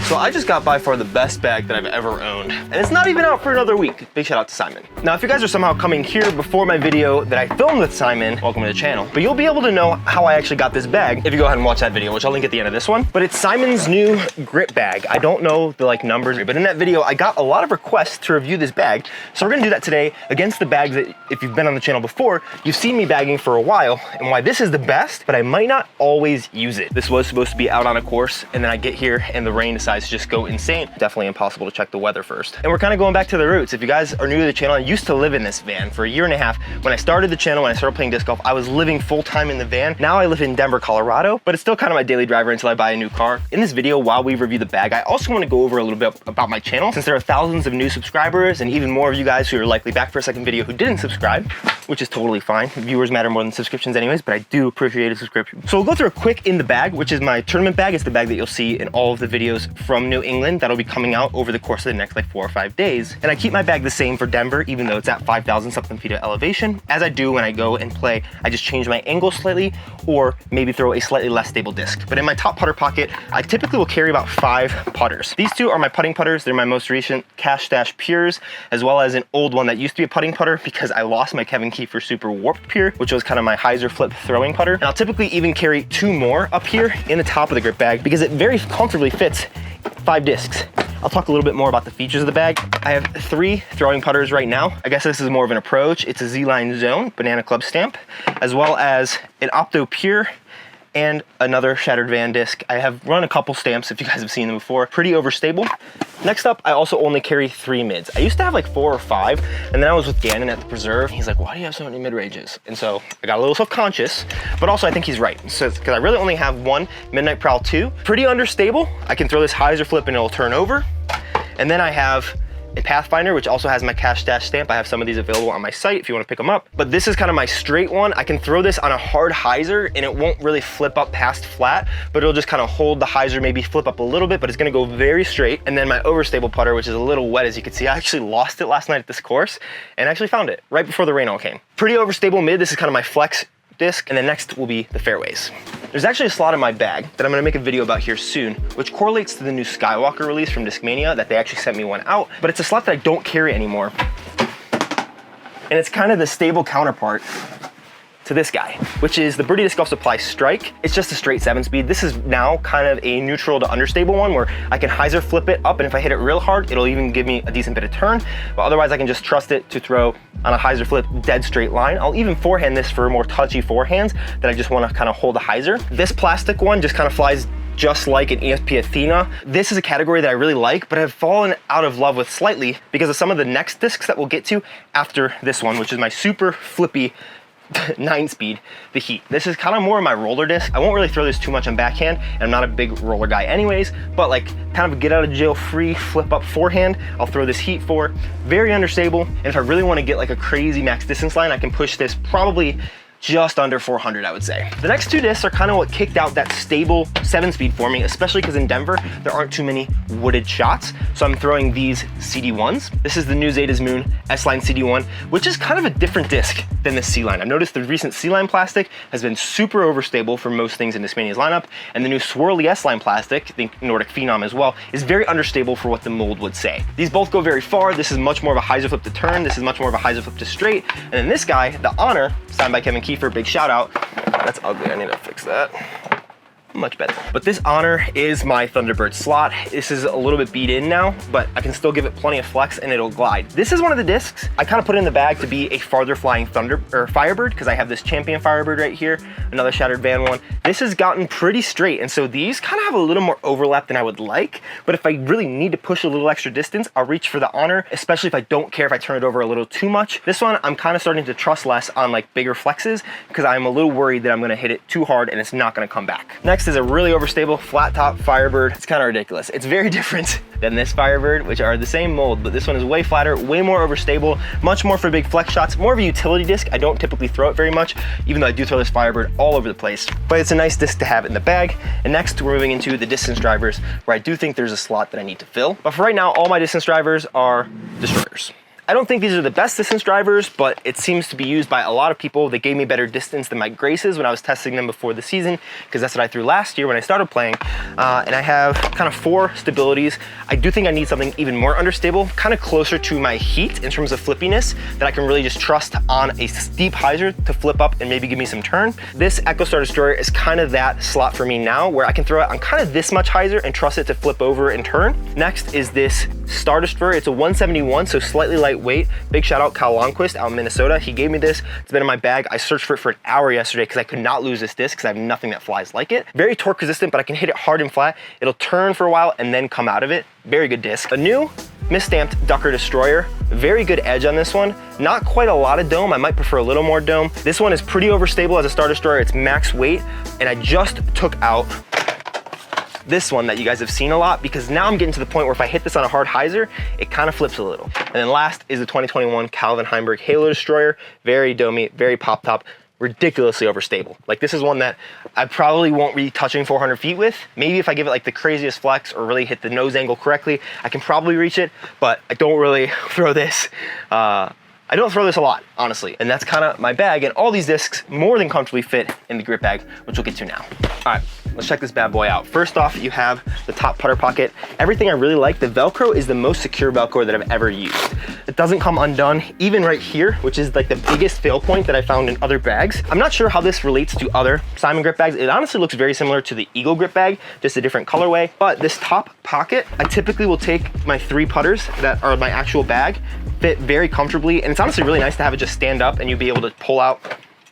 So I just got by far the best bag that I've ever owned, and it's not even out for another week. Big shout out to Simon. Now, if you guys are somehow coming here before my video that I filmed with Simon, welcome to the channel. But you'll be able to know how I actually got this bag if you go ahead and watch that video, which I'll link at the end of this one. But it's Simon's new grip bag. I don't know the numbers, but in that video, I got a lot of requests to review this bag. So we're gonna do that today against the bags that, if you've been on the channel before, you've seen me bagging for a while, and why this is the best, but I might not always use it. This was supposed to be out on a course, and then I get here and the rain decides to just go insane. Definitely impossible to check the weather first. And we're kind of going back to the roots. If you guys are new to the channel, I used to live in this van for a year and a half. When I started the channel, when I started playing disc golf, I was living full-time in the van. Now I live in Denver, Colorado, but it's still kind of my daily driver until I buy a new car. In this video, while we review the bag, I also want to go over a little bit about my channel, since there are thousands of new subscribers and even more of you guys who are likely back for a second video who didn't subscribe, which is totally fine. Viewers matter more than subscriptions anyways, but I do appreciate a subscription. So we'll go through a quick in the bag, which is my tournament bag. It's the bag that you'll see in all of the videos from New England that'll be coming out over the course of the next 4 or 5 days. And I keep my bag the same for Denver, even though it's at 5,000 something feet of elevation. As I do when I go and play, I just change my angle slightly, or maybe throw a slightly less stable disc. But in my top putter pocket, I typically will carry about 5 putters. These two are my putting putters. They're my most recent Cash Stash Pures, as well as an old one that used to be a putting putter because I lost my Kevin Kiefer Super Warped Pure, which was kind of my hyzer flip throwing putter. And I'll typically even carry 2 more up here in the top of the grip bag because it very comfortably fits 5 discs. I'll talk a little bit more about the features of the bag. I have 3 throwing putters right now. I guess this is more of an approach. It's a Z-Line Zone Banana Club stamp, as well as an Opto Pure and another Shattered Van disc. I have run a couple stamps if you guys have seen them before. Pretty overstable. Next up, I also only carry 3 mids. I used to have 4 or 5, and then I was with Gannon at the preserve. He's like, why do you have so many mid-ranges? And so I got a little self-conscious, but also I think he's right. So because I really only have 1 Midnight Prowl 2. Pretty understable. I can throw this hyzer flip and it'll turn over. And then I have a Pathfinder, which also has my Cash Stash stamp. I have some of these available on my site if you want to pick them up. But this is kind of my straight one. I can throw this on a hard hyzer and it won't really flip up past flat, but it'll just kind of hold the hyzer, maybe flip up a little bit, but it's going to go very straight. And then my overstable putter, which is a little wet, as you can see. I actually lost it last night at this course and actually found it right before the rain all came. Pretty overstable mid. This is kind of my flex disc, and then next will be the fairways. There's actually a slot in my bag that I'm gonna make a video about here soon, which correlates to the new Skywalker release from Discmania that they actually sent me one out, but it's a slot that I don't carry anymore. And it's kind of the stable counterpart to this guy, which is the Birdie Disc Golf Supply Strike. It's just a straight 7-speed. This is now kind of a neutral to understable one where I can hyzer flip it up, and if I hit it real hard, it'll even give me a decent bit of turn. But otherwise, I can just trust it to throw on a hyzer flip dead straight line. I'll even forehand this for more touchy forehands that I just want to kind of hold the hyzer. This plastic one just kind of flies just like an ESP Athena. This is a category that I really like, but I've fallen out of love with slightly because of some of the next discs that we'll get to after this one, which is my super flippy 9-speed, the Heat. This is kind of more of my roller disc. I won't really throw this too much on backhand, and I'm not a big roller guy anyways, but kind of a get out of jail free flip up forehand, I'll throw this Heat for. Very understable, and if I really want to get a crazy max distance line, I can push this probably just under 400, I would say. The next 2 discs are kind of what kicked out that stable 7-speed for me, especially because in Denver, there aren't too many wooded shots. So I'm throwing these CD1s. This is the new Zeta's Moon S-Line CD1, which is kind of a different disc than the C-Line. I've noticed the recent C-Line plastic has been super overstable for most things in Discmania's lineup, and the new swirly S-Line plastic, I think Nordic Phenom as well, is very understable for what the mold would say. These both go very far. This is much more of a hyzer flip to turn. This is much more of a hyzer flip to straight. And then this guy, the Honor, signed by Kevin Kiefer, big shout out. That's ugly, I need to fix that. Much better. But this Honor is my Thunderbird slot. This is a little bit beat in now, but I can still give it plenty of flex and it'll glide. This is one of the discs I kind of put in the bag to be a farther flying Firebird, because I have this Champion Firebird right here, another Shattered Van one. This has gotten pretty straight, and so these kind of have a little more overlap than I would like, but if I really need to push a little extra distance, I'll reach for the Honor, especially if I don't care if I turn it over a little too much. This one, I'm kind of starting to trust less on bigger flexes, because I'm a little worried that I'm gonna hit it too hard and it's not gonna come back. Next is a really overstable flat top Firebird. It's kind of ridiculous. It's very different than this Firebird, which are the same mold, but this one is way flatter, way more overstable, much more for big flex shots, more of a utility disc. I don't typically throw it very much, even though I do throw this Firebird all over the place, but it's a nice disc to have in the bag. And next, we're moving into the distance drivers, where I do think there's a slot that I need to fill. But for right now, all my distance drivers are destroyers. I don't think these are the best distance drivers, but it seems to be used by a lot of people. They gave me better distance than my Graces when I was testing them before the season, because that's what I threw last year when I started playing. And I have kind of 4 stabilities. I do think I need something even more understable, kind of closer to my Heat in terms of flippiness, that I can really just trust on a steep hyzer to flip up and maybe give me some turn. This Echo Star Destroyer is kind of that slot for me now, where I can throw it on kind of this much hyzer and trust it to flip over and turn. Next is this Star Destroyer. It's a 171, so slightly lightweight. Big shout out Cal Longquist out in Minnesota. He gave me this. It's been in my bag. I searched for it for an hour yesterday because I could not lose this disc because I have nothing that flies like it. Very torque resistant, but I can hit it hard and flat. It'll turn for a while and then come out of it. Very good disc. A new misstamped Ducker Destroyer. Very good edge on this one. Not quite a lot of dome. I might prefer a little more dome. This one is pretty overstable as a Star Destroyer. It's max weight, and I just took out this one that you guys have seen a lot, because now I'm getting to the point where if I hit this on a hard hyzer, it kind of flips a little. And then last is the 2021 Calvin Heimberg Halo Destroyer. Very domey, very pop top, ridiculously overstable. Like, this is one that I probably won't be touching 400 feet with. Maybe if I give it like the craziest flex or really hit the nose angle correctly, I can probably reach it, but I don't really throw this. I don't throw this a lot, honestly, and that's kind of my bag, and all these discs more than comfortably fit in the grip bag, which we'll get to now. All right, let's check this bad boy out. First off, you have the top putter pocket. Everything I really like. The Velcro is the most secure Velcro that I've ever used. It doesn't come undone, even right here, which is like the biggest fail point that I found in other bags. I'm not sure how this relates to other Simon grip bags. It honestly looks very similar to the Eagle grip bag, just a different colorway. But this top pocket, I typically will take my 3 putters that are my actual bag, fit very comfortably, and it's honestly really nice to have it just stand up and you'd be able to pull out,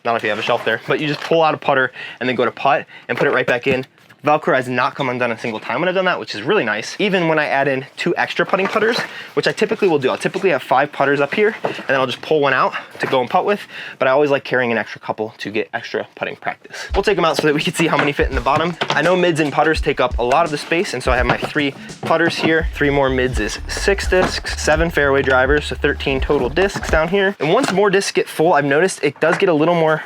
not if you have a shelf there, but you just pull out a putter and then go to putt and put it right back in. Velcro has not come undone a single time when I've done that, which is really nice. Even when I add in 2 extra putting putters, which I typically will do. I'll typically have 5 putters up here, and then I'll just pull one out to go and putt with, but I always like carrying an extra couple to get extra putting practice. We'll take them out so that we can see how many fit in the bottom. I know mids and putters take up a lot of the space, and so I have my 3 putters here. 3 more mids is 6 discs, 7 fairway drivers, so 13 total discs down here. And once more discs get full, I've noticed it does get a little more,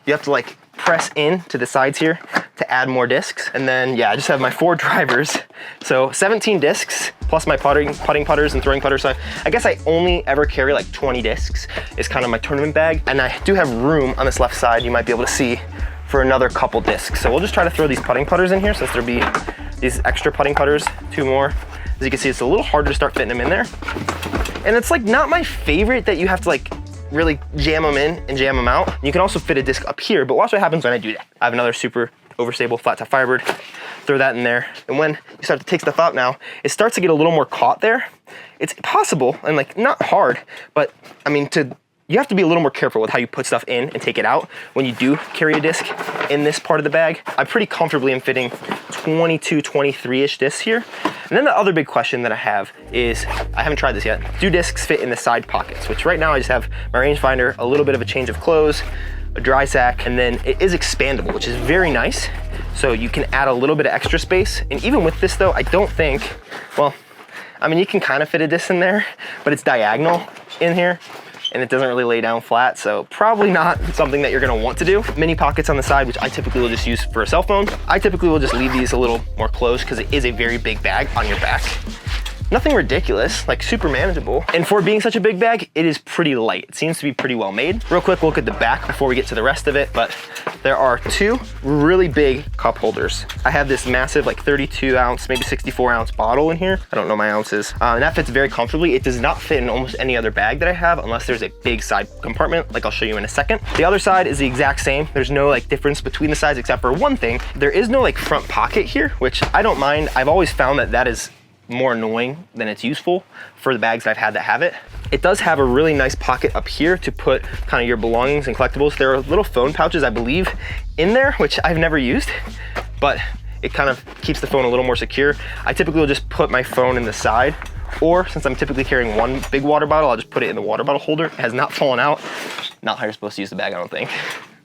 you have to like press in to the sides here to add more discs. And then, yeah, I just have my 4 drivers. So 17 discs plus my putting putters and throwing putters. So I guess I only ever carry like 20 discs is kind of my tournament bag. And I do have room on this left side, you might be able to see, for another couple discs. So we'll just try to throw these putting putters in here since there'll be these extra putting putters, 2 more. As you can see, it's a little harder to start fitting them in there. And it's like not my favorite that you have to like really jam them in and jam them out. You can also fit a disc up here, but watch what happens when I do that. I have another super overstable flat top Firebird. Throw that in there. And when you start to take stuff out now, it starts to get a little more caught there. It's possible and like not hard, but I mean, you have to be a little more careful with how you put stuff in and take it out when you do carry a disc in this part of the bag. I pretty comfortably am fitting 22, 23-ish discs here. And then the other big question that I have is, I haven't tried this yet, do discs fit in the side pockets? Which right now I just have my rangefinder, a little bit of a change of clothes, a dry sack, and then it is expandable, which is very nice. So you can add a little bit of extra space. And even with this though, I don't think, well, I mean, you can kind of fit a disc in there, but it's diagonal in here and it doesn't really lay down flat, so probably not something that you're gonna want to do. Mini pockets on the side, which I typically will just use for a cell phone. I typically will just leave these a little more closed because it is a very big bag on your back. Nothing ridiculous, like super manageable. And for being such a big bag, it is pretty light. It seems to be pretty well made. Real quick look at the back before we get to the rest of it, but there are 2 really big cup holders. I have this massive like 32 ounce, maybe 64 ounce bottle in here. I don't know my ounces. And that fits very comfortably. It does not fit in almost any other bag that I have unless there's a big side compartment, like I'll show you in a second. The other side is the exact same. There's no like difference between the sides except for one thing. There is no like front pocket here, which I don't mind. I've always found that that is more annoying than it's useful for the bags that I've had that have it. It does have a really nice pocket up here to put kind of your belongings and collectibles. There are little phone pouches, I believe, in there, which I've never used, but it kind of keeps the phone a little more secure. I typically will just put my phone in the side, or since I'm typically carrying one big water bottle, I'll just put it in the water bottle holder. It has not fallen out. Not how you're supposed to use the bag, I don't think.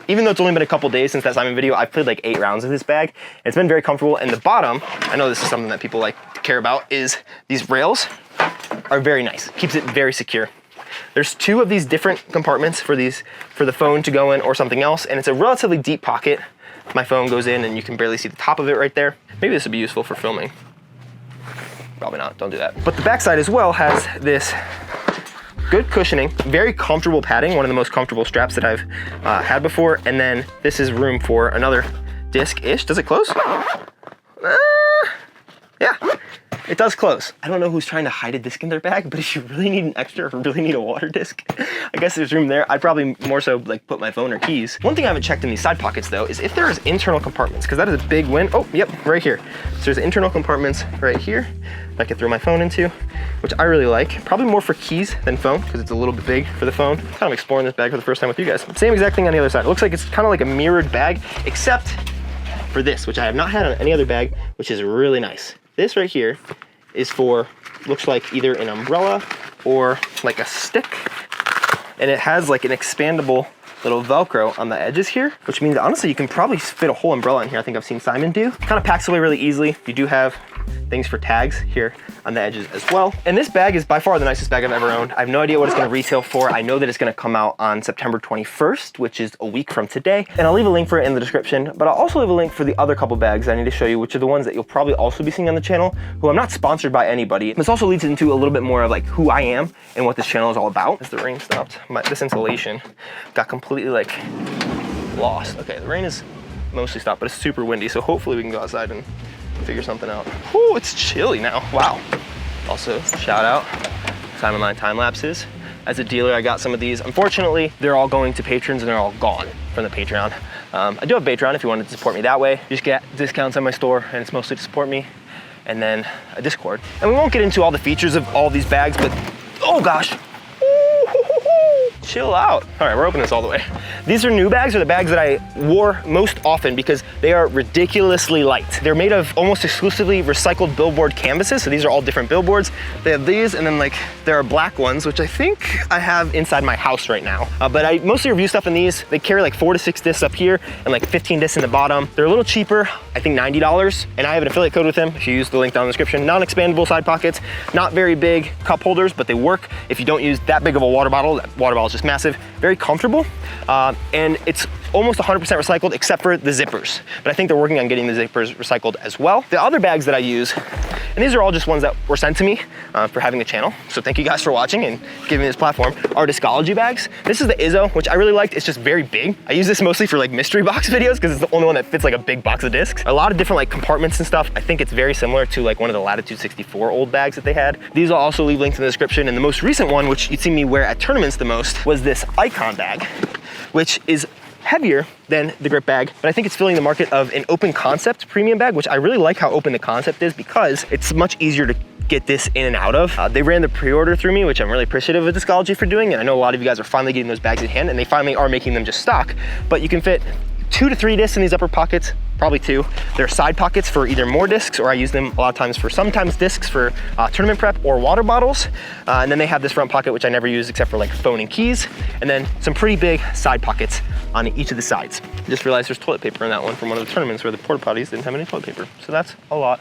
Even though it's only been a couple days since that Simon video, I've played like 8 rounds of this bag. And it's been very comfortable. And the bottom, I know this is something that people like to care about, is these rails are very nice. Keeps it very secure. There's 2 of these different compartments for the phone to go in or something else. And it's a relatively deep pocket. My phone goes in and you can barely see the top of it right there. Maybe this would be useful for filming. Probably not, don't do that. But the backside as well has this good cushioning, very comfortable padding, one of the most comfortable straps that I've had before. And then this is room for another disc-ish. Does it close? Yeah, it does close. I don't know who's trying to hide a disc in their bag, but if you really need an extra or really need a water disc, I guess there's room there. I'd probably more so like put my phone or keys. One thing I haven't checked in these side pockets though is if there is internal compartments, because that is a big win. Oh, yep, right here. So there's internal compartments right here that I could throw my phone into, which I really like. Probably more for keys than phone because it's a little bit big for the phone. Kind of exploring this bag for the first time with you guys. Same exact thing on the other side. It looks like it's kind of like a mirrored bag, except for this, which I have not had on any other bag, which is really nice. This right here is for, looks like either an umbrella or like a stick. And it has like an expandable little Velcro on the edges here, which means honestly, you can probably fit a whole umbrella in here. I think I've seen Simon do. Kind of packs away really easily. You do have things for tags here on the edges as well. And this bag is by far the nicest bag I've ever owned. I have no idea what it's gonna retail for. I know that it's gonna come out on September 21st, which is a week from today. And I'll leave a link for it in the description, but I'll also leave a link for the other couple bags I need to show you, which are the ones that you'll probably also be seeing on the channel, who I'm not sponsored by anybody. This also leads into a little bit more of like who I am and what this channel is all about. As the rain stopped, this insulation got completely like lost. Okay, the rain is mostly stopped, but it's super windy, so hopefully we can go outside and figure something out. Ooh, it's chilly now. Wow. Also, shout out Simonline time lapses. As a dealer, I got some of these. Unfortunately, they're all going to patrons and they're all gone from the Patreon. I do have Patreon if you wanted to support me that way. You just get discounts on my store and it's mostly to support me, and then a Discord. And we won't get into all the features of all these bags, but oh gosh. Chill out. All right, we're opening this all the way. These are new bags, or the bags that I wore most often because they are ridiculously light. They're made of almost exclusively recycled billboard canvases. So these are all different billboards. They have these, and then like there are black ones, which I think I have inside my house right now. But I mostly review stuff in these. They carry like 4 to 6 discs up here and like 15 discs in the bottom. They're a little cheaper, I think $90. And I have an affiliate code with them. If you use the link down in the description, non-expandable side pockets, not very big cup holders, but they work if you don't use that big of a water bottle. That water bottle is just massive, very comfortable, and it's almost 100% recycled except for the zippers. But I think they're working on getting the zippers recycled as well. The other bags that I use, and these are all just ones that were sent to me for having a channel, so thank you guys for watching and giving me this platform, are Discology bags. This is the Izzo, which I really liked. It's just very big. I use this mostly for like mystery box videos because it's the only one that fits like a big box of discs. A lot of different like compartments and stuff. I think it's very similar to like one of the Latitude 64 old bags that they had. These I'll also leave links in the description. And the most recent one, which you'd see me wear at tournaments the most, was this Icon bag, which is heavier than the grip bag, but I think it's filling the market of an open concept premium bag, which I really like how open the concept is because it's much easier to get this in and out of. They ran the pre-order through me, which I'm really appreciative of Discology for doing, and I know a lot of you guys are finally getting those bags in hand, and they finally are making them just stock, but you can fit 2 to 3 discs in these upper pockets, probably 2. There are side pockets for either more discs, or I use them a lot of times for sometimes discs for tournament prep or water bottles. And then they have this front pocket, which I never use except for like phone and keys. And then some pretty big side pockets on each of the sides. I just realized there's toilet paper in that one from one of the tournaments where the porta potties didn't have any toilet paper. So that's a lot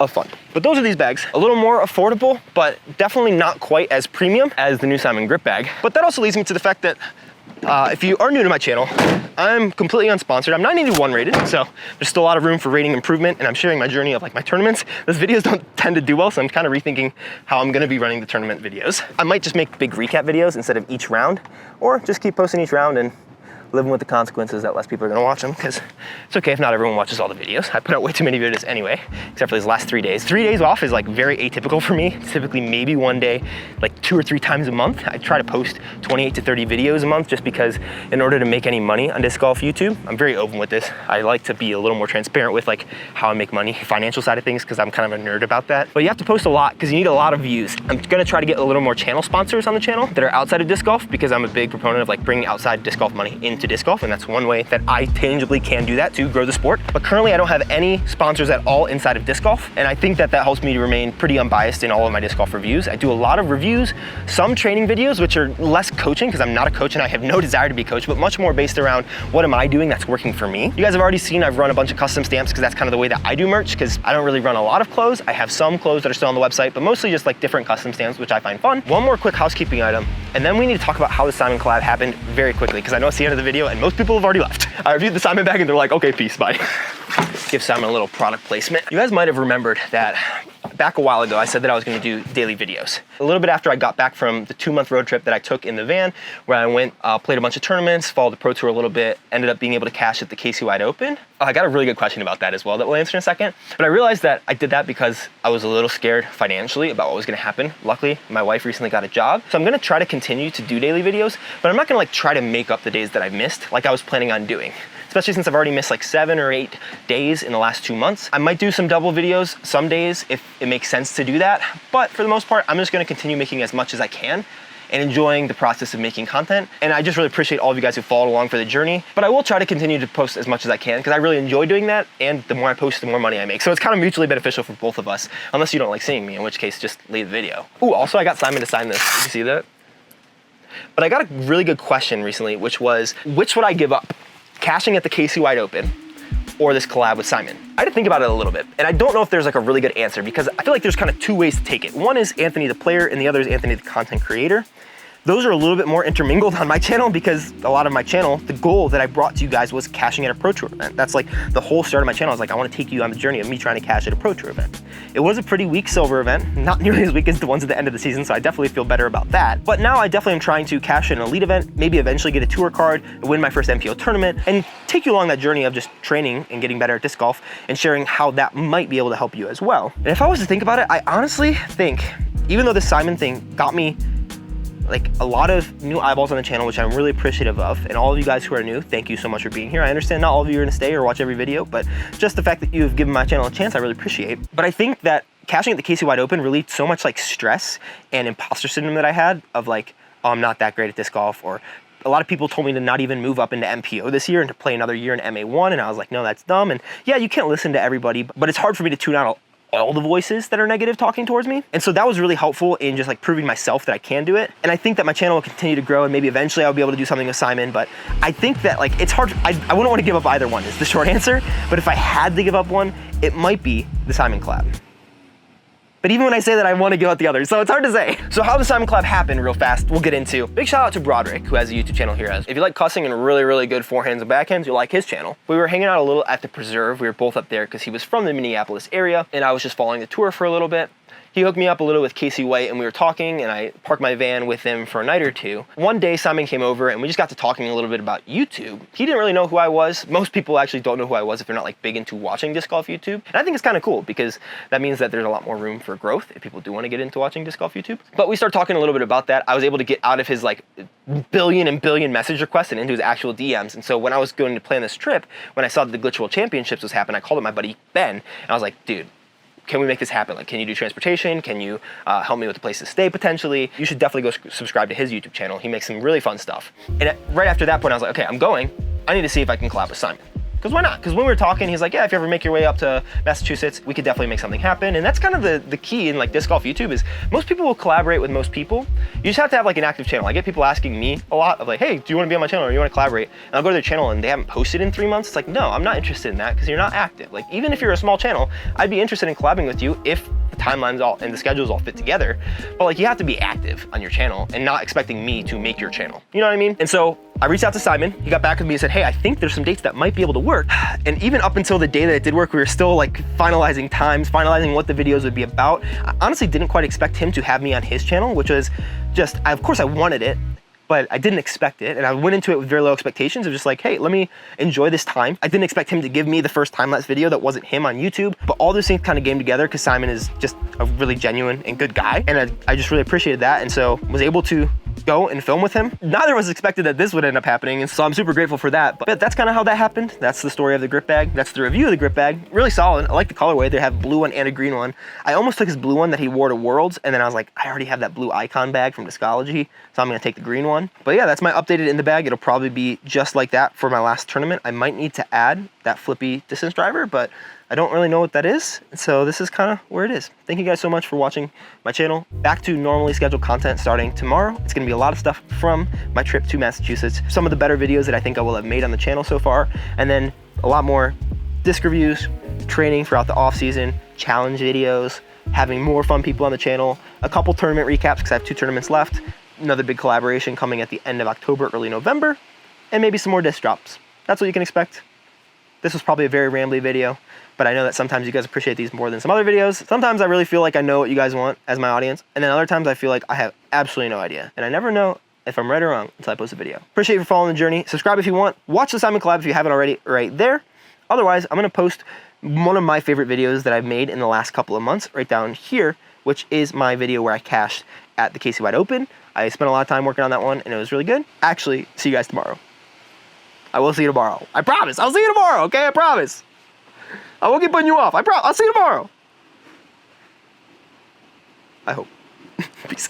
of fun. But those are these bags. A little more affordable, but definitely not quite as premium as the new Simon grip bag. But that also leads me to the fact that if you are new to my channel, I'm completely unsponsored. I'm 981 rated, so there's still a lot of room for rating improvement, and I'm sharing my journey of like my tournaments. Those videos don't tend to do well, so I'm kind of rethinking how I'm gonna be running the tournament videos. I might just make big recap videos instead of each round, or just keep posting each round and living with the consequences that less people are gonna watch them, because it's okay if not everyone watches all the videos. I put out way too many videos anyway, except for these last 3 days. 3 days off is like very atypical for me. Typically maybe one day, like 2 or 3 times a month. I try to post 28 to 30 videos a month just because in order to make any money on disc golf YouTube, I'm very open with this. I like to be a little more transparent with like how I make money, financial side of things, because I'm kind of a nerd about that. But you have to post a lot because you need a lot of views. I'm gonna try to get a little more channel sponsors on the channel that are outside of disc golf, because I'm a big proponent of like bringing outside disc golf money into disc golf, and that's one way that I tangibly can do that to grow the sport. But currently I don't have any sponsors at all inside of disc golf, and I think that that helps me to remain pretty unbiased in all of my disc golf reviews. I do a lot of reviews, some training videos, which are less coaching because I'm not a coach and I have no desire to be a coach, but much more based around what am I doing that's working for me. You guys have already seen I've run a bunch of custom stamps because that's kind of the way that I do merch, because I don't really run a lot of clothes. I have some clothes that are still on the website, but mostly just like different custom stamps, which I find fun. One more quick housekeeping item, and then we need to talk about how the Simon collab happened very quickly, because I know it's the end of the video and most people have already left. I reviewed the Simon bag and they're like, okay, peace, bye. Give Simon a little product placement. You guys might have remembered that back a while ago, I said that I was gonna do daily videos. A little bit after I got back from the 2-month road trip that I took in the van, where I went, played a bunch of tournaments, followed the Pro Tour a little bit, ended up being able to cash at the KC Wide Open. I got a really good question about that as well that we'll answer in a second. But I realized that I did that because I was a little scared financially about what was gonna happen. Luckily, my wife recently got a job. So I'm gonna try to continue to do daily videos, but I'm not gonna like try to make up the days that I've missed like I was planning on doing. Especially since I've already missed like 7 or 8 days in the last 2 months. I might do some double videos some days if it makes sense to do that. But for the most part, I'm just gonna continue making as much as I can and enjoying the process of making content. And I just really appreciate all of you guys who followed along for the journey. But I will try to continue to post as much as I can because I really enjoy doing that. And the more I post, the more money I make. So it's kind of mutually beneficial for both of us, unless you don't like seeing me, in which case just leave the video. Ooh, also I got Simon to sign this. Did you see that? But I got a really good question recently, which was, which would I give up? Cashing at the KC Wide Open or this collab with Simon? I had to think about it a little bit, and I don't know if there's like a really good answer because I feel like there's kind of 2 ways to take it. One is Anthony the player and the other is Anthony the content creator. Those are a little bit more intermingled on my channel because a lot of my channel, the goal that I brought to you guys was cashing at a Pro Tour event. That's like the whole start of my channel. I was like, I want to take you on the journey of me trying to cash at a Pro Tour event. It was a pretty weak silver event, not nearly as weak as the ones at the end of the season, so I definitely feel better about that. But now I definitely am trying to cash at an elite event, maybe eventually get a tour card, win my first MPO tournament, and take you along that journey of just training and getting better at disc golf and sharing how that might be able to help you as well. And if I was to think about it, I honestly think, even though the Simon thing got me like a lot of new eyeballs on the channel, which I'm really appreciative of, and all of you guys who are new, thank you so much for being here. I understand not all of you are gonna stay or watch every video, but just the fact that you've given my channel a chance, I really appreciate. But I think that cashing at the KC Wide Open relieved so much like stress and imposter syndrome that I had of like, oh, I'm not that great at disc golf, or a lot of people told me to not even move up into MPO this year and to play another year in MA1, and I was like, no, that's dumb. And yeah, you can't listen to everybody, but it's hard for me to tune out all the voices that are negative talking towards me. And so that was really helpful in just like proving myself that I can do it. And I think that my channel will continue to grow and maybe eventually I'll be able to do something with Simon, but I think that like it's hard, I wouldn't want to give up either one is the short answer, but if I had to give up one, it might be the Simon collab. But even when I say that, I want to give out the others, so it's hard to say. So how the Simon collab happened real fast, we'll get into. Big shout out to Broderick, who has a YouTube channel here. If you like cussing and really, really good forehands and backhands, you'll like his channel. We were hanging out a little at the Preserve. We were both up there because he was from the Minneapolis area, and I was just following the tour for a little bit. He hooked me up a little with Casey White and we were talking and I parked my van with him for a night or two. One day Simon came over and we just got to talking a little bit about YouTube. He didn't really know who I was. Most people actually don't know who I was if they're not like big into watching disc golf YouTube. And I think it's kind of cool because that means that there's a lot more room for growth if people do want to get into watching disc golf YouTube. But we started talking a little bit about that. I was able to get out of his like billion message requests and into his actual DMs. And so when I was going to plan this trip, when I saw that the Glitch World Championships was happening, I called up my buddy Ben and I was like, dude, can we make this happen? Like, can you do transportation? Can you help me with the place to stay potentially? You should definitely go subscribe to his YouTube channel. He makes some really fun stuff. And right after that point, I was like, okay, I'm going. I need to see if I can collab with Simon. Because why not? Because when we were talking, he's like, yeah, if you ever make your way up to Massachusetts, we could definitely make something happen. And that's kind of the key in like disc golf YouTube is most people will collaborate with most people. You just have to have like an active channel. I get people asking me a lot of like, hey, do you want to be on my channel or you want to collaborate? And I'll go to their channel and they haven't posted in 3 months. It's like, no, I'm not interested in that because you're not active. Like even if you're a small channel, I'd be interested in collabing with you if the timelines all and the schedules all fit together. But like you have to be active on your channel and not expecting me to make your channel. You know what I mean? And so I reached out to Simon. He got back with me and said, hey, I think there's some dates that might be able to work. And even up until the day that it did work, we were still like finalizing times, finalizing what the videos would be about. I honestly didn't quite expect him to have me on his channel, which was just, of course I wanted it, but I didn't expect it. And I went into it with very low expectations of just like, hey, let me enjoy this time. I didn't expect him to give me the first time-lapse video that wasn't him on YouTube, but all those things kind of came together because Simon is just a really genuine and good guy. And I just really appreciated that. And so was able to go and film with him. Neither of us expected that this would end up happening, and so I'm super grateful for that. But that's kind of how that happened. That's the story of the grip bag. That's the review of the grip bag. Really solid. I like the colorway. They have a blue one and a green one. I almost took his blue one that he wore to Worlds, and then I was like, I already have that blue icon bag from Discology, so I'm gonna take the green one. But yeah, that's my updated in the bag. It'll probably be just like that for my last tournament. I might need to add that flippy distance driver, but I don't really know what that is, so this is kind of where it is. Thank you guys so much for watching my channel. Back to normally scheduled content starting tomorrow. It's gonna be a lot of stuff from my trip to Massachusetts, some of the better videos that I think I will have made on the channel so far, and then a lot more disc reviews, training throughout the off season, challenge videos, having more fun people on the channel, a couple tournament recaps because I have 2 tournaments left, another big collaboration coming at the end of October, early November, and maybe some more disc drops. That's what you can expect. This was probably a very rambly video, but I know that sometimes you guys appreciate these more than some other videos. Sometimes I really feel like I know what you guys want as my audience, and then other times I feel like I have absolutely no idea. And I never know if I'm right or wrong until I post a video. Appreciate you for following the journey. Subscribe if you want. Watch the Simon collab if you haven't already right there. Otherwise, I'm gonna post one of my favorite videos that I've made in the last couple of months right down here, which is my video where I cashed at the Casey Wide Open. I spent a lot of time working on that one and it was really good. Actually, see you guys tomorrow. I will see you tomorrow. I promise. I'll see you tomorrow, okay? I promise. I won't keep putting you off. I'll see you tomorrow. I hope. Peace.